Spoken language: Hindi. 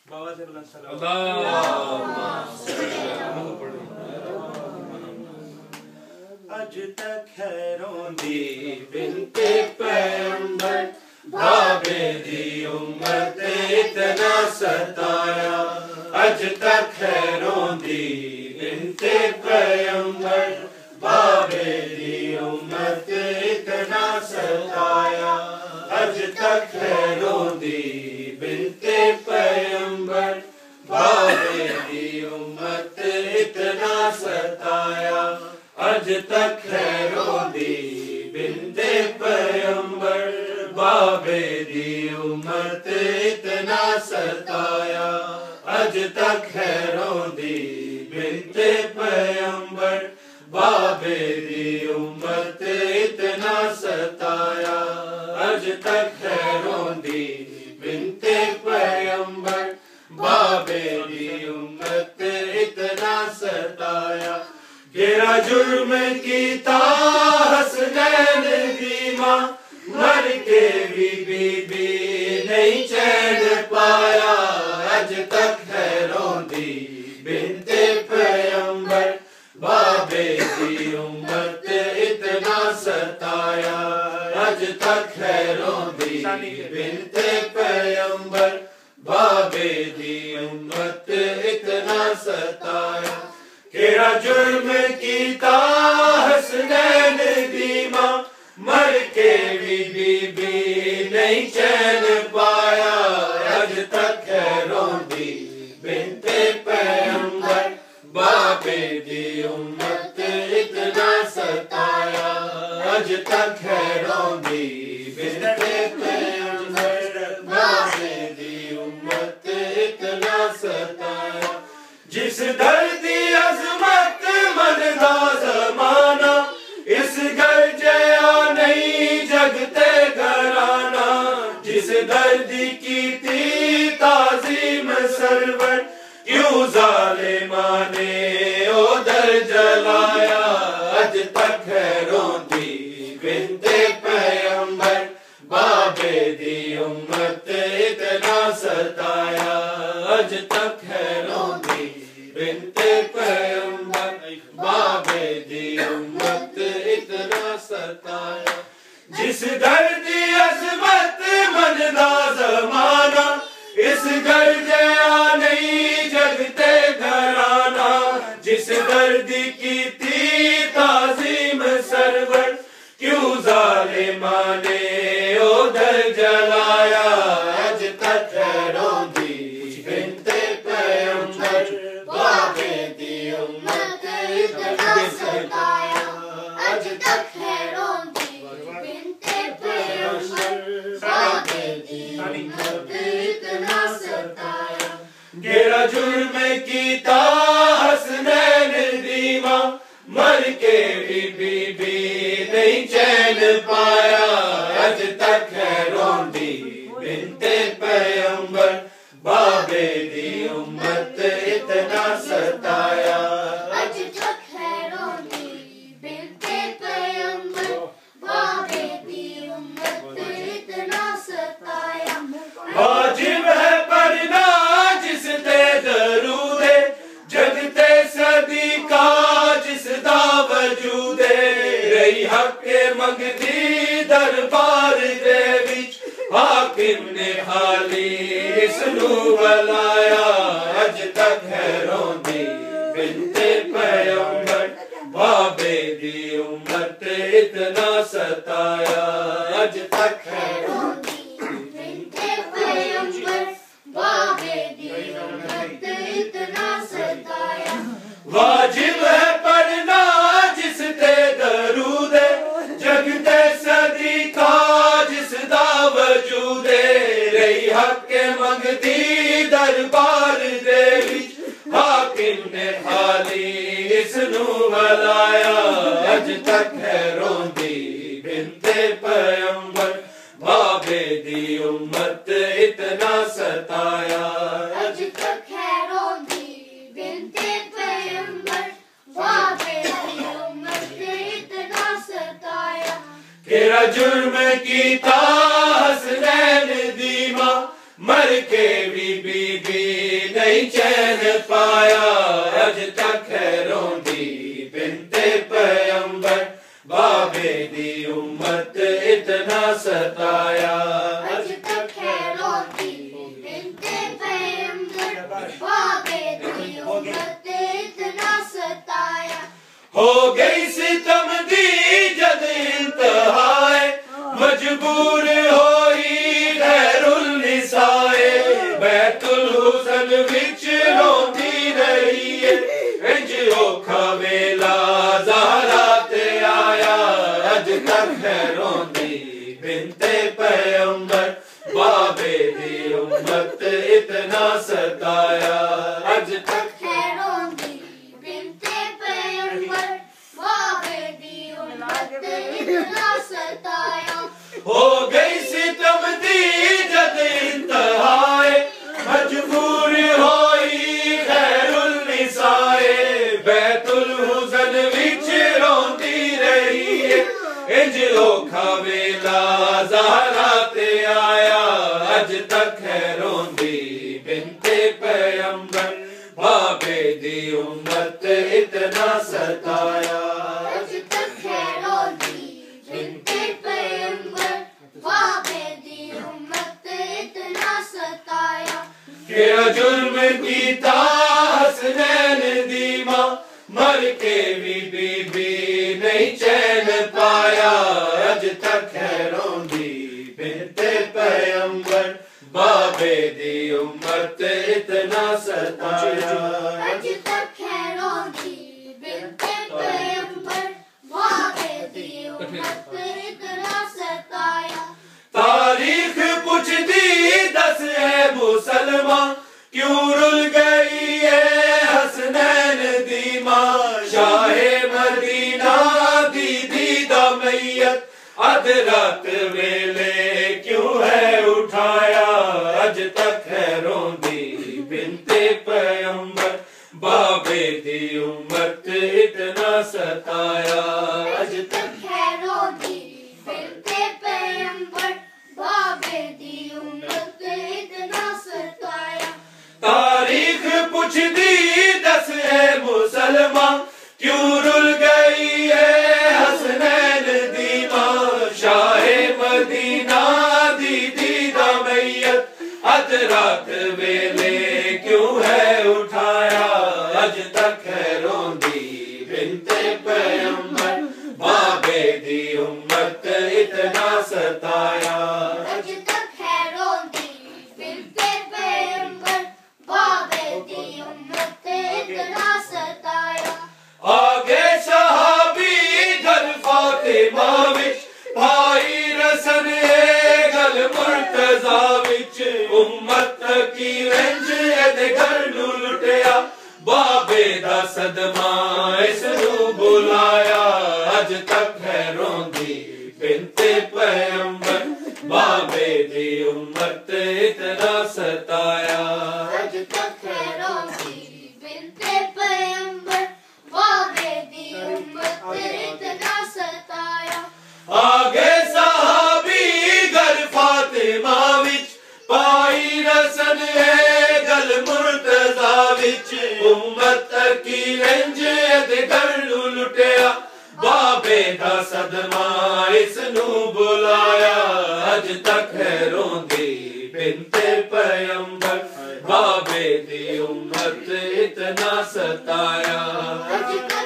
बाबा से बुलंद सलावत। अज तक खैरों दी बिनते पैगंबर बाबे दी उम्मत इतना सताया। अज तक खैरों दी बिनते पैगंबर बाबे दी उम्मत इतना सताया। अज तक खैरों दी बिनते पैगंबर बाबे दी उम्मत इतना सताया। अज तक खैरों दी बिनते पैगंबर बाबे दी उम्मत इतना सताया। अज तक खैरों दी बिनते पैगंबर बाबे दी उम्मत इतना सताया। अज तक खैरों दी बिनते पैगंबर बाबे दी उम्मत इतना सताया। गिरा जुर्म कीता हसनैन दी मां मर के भी बीबी नहीं चैन पाया। अज तक खैरों दी बिनते पैगंबर बाबे दी उम्मत इतना सताया। अज तक खैरों दी बिनते पैगंबर बाबे दी उम्मत इतना सताया। केड़ा जुर्म कीता हसनैन दी मां मर के भी बीबी नहीं चैन पाया। अज तक खैरों दी बिनते पैगंबर बाबे दी उम्मत इतना सताया। अज तक खैरों दी बिनते पैगंबर बाबे दी उम्मत इतना सताया। जिस दर्दी अजमत मनदा ज़माना इस घर जया नहीं जगते घराना। जिस दर्दी की थी ताज़ीम सरवर क्यों ज़ालिमा ने उधर जलाया। अज तक खैरों दी बिनते पैगंबर बाबे दी उम्मत इतना सताया। अज तक खैरों दी बिनते पैगंबर बाबे दी उम्मत इतना सताया। जिस दर्दी अज़मत मनदा ज़माना इस घर जया नहीं जगते घराना। जिस दर्दी की थी ताज़ीम सरवर क्यों ज़ालिमा ने उधर जलाया। अज तक खैरों दी बिनते पैगंबर बाबे दी उम्मत इतना सताया। अज तक खैरों दी बिनते पैगंबर बाबे दी उम्मत इतना सताया। गिरा जुर्म कीता हसनैन दी मां मर के भी बीबी नहीं चैन पाया। अज तक खैरों दी बिनते पैगंबर बाबे दी उम्मत इतना सताया। अज तक खैरों दी बिनते पैगंबर बाबे दी उम्मत इतना सताया। वाजिब है पढ़ना जिसते दरूदे जगते सदी का जिसदा वजूदे। रही हक मंगदी दरबार दे विच हाकिम ने हाली इसनू बुलाया। अज तक खैरों दी बिनते पैगंबर बाबे दी उम्मत इतना सताया। अज तक खैरों दी बिनते पैगंबर बाबे दी उम्मत इतना सताया। वाजिब है पढ़ना जिसते दरूदे जगते सदी का जिसदा वजूदे। रही हक मंगदी दरबार दे विच हाकिम ने हाली इसनू बुलाया। अज तक खैरों दी बिनते पैगंबर बाबे दी उम्मत इतना सताया। अज तक खैरों दी बिनते पैगंबर बाबे दी उम्मत इतना सताया। केड़ा जुर्म कीता हसनैन दी मां, मर के भी बीबी नहीं चैन पाया। अज तक है रोंदी बिनते पैगंबर, बाबे दी उम्मत इतना सताया। अज तक है रोंदी बिनते पैगंबर, बाबे दी उम्मत इतना सताया। हो गई सितम दी जद इंतहाए, मजबूर होई गैरुल निसाए। बैतुल हुसन विच रोंदी रही है, इंज औखा वेला ज़हरा ते आया। अज तक है रोंदी बिनते पैगंबर, बाबे दी उम्मत इतना सताया। अज तक है रोंदी बिनते पैगंबर, बाबे दी उम्मत इतना सताया। हो गई सितम दी जद इंतहाए, मजबूर होई खैरुल निसाए। बैतुल हुसन विच रोंदी रही है, इंज औखा वेला ज़हरा ते आया। अज तक है रोंदी बिनते पैगंबर, बाबे दी उम्मत इतना सताया। अज तक है रोंदी बिनते पैगंबर, बाबे दी उम्मत इतना सताया। क्या जुर्म कीता हसनैन दी मां, मर के भी बीबी नहीं चैन पाया। अज तक है रोंदी बिनते पैगंबर, बाबे दी उम्मत इतना सताया। अज तक है रोंदी बिनते पैगंबर, बाबे दी उम्मत इतना सताया। तारीख पुछदी दस है मुसलमान, क्यों रुल गई है हसनैन दी मां। शाहे मदीना दी दीदा मैयत, अध रात वेले क्यों है उठाया। अज तक है रोंदी बिनते पैगंबर, बाबे दी उम्मत इतना सताया। अज तक है रोंदी बिनते पैगंबर, बाबे दी उम्मत इतना सताया। तारीख पुछदी दस है मुसलमान, क्यों रुल गई है हसनैन दी मां। शाहे मदीना दी दीदा मैयत, अध रात वेले क्यों है उठाया। अज तक है रोंदी बिनते पैगंबर, बाबे दी उम्मत इतना सताया। अज तक है रोंदी बिनते पैगंबर, बाबे दी उम्मत इतना सताया। आगे सहाबी घर फातिमा विच, भाई रसन गल मुर्तजा विच। उम्मत की रंज एदे घर नू लुटिया, बाबे दा सदमा इस नू बुलाया। अज तक है रोंदी बिनते पैगंबर, बाबे दी उम्मत इतना सताया। अज तक है रोंदी बिनते पैगंबर, बाबे दी उम्मत इतना सताया। आगे सहाबी घर फातिमा विच, पाई रसन है गल मुर्तजा विच। उम्मत की रंज एदे घर नू लुटिया, बाबे दा सदमा इस नू बुलाया। अज तक है रोंदी बिनते पैगंबर, बाबे दी उम्मत इतना सताया। अज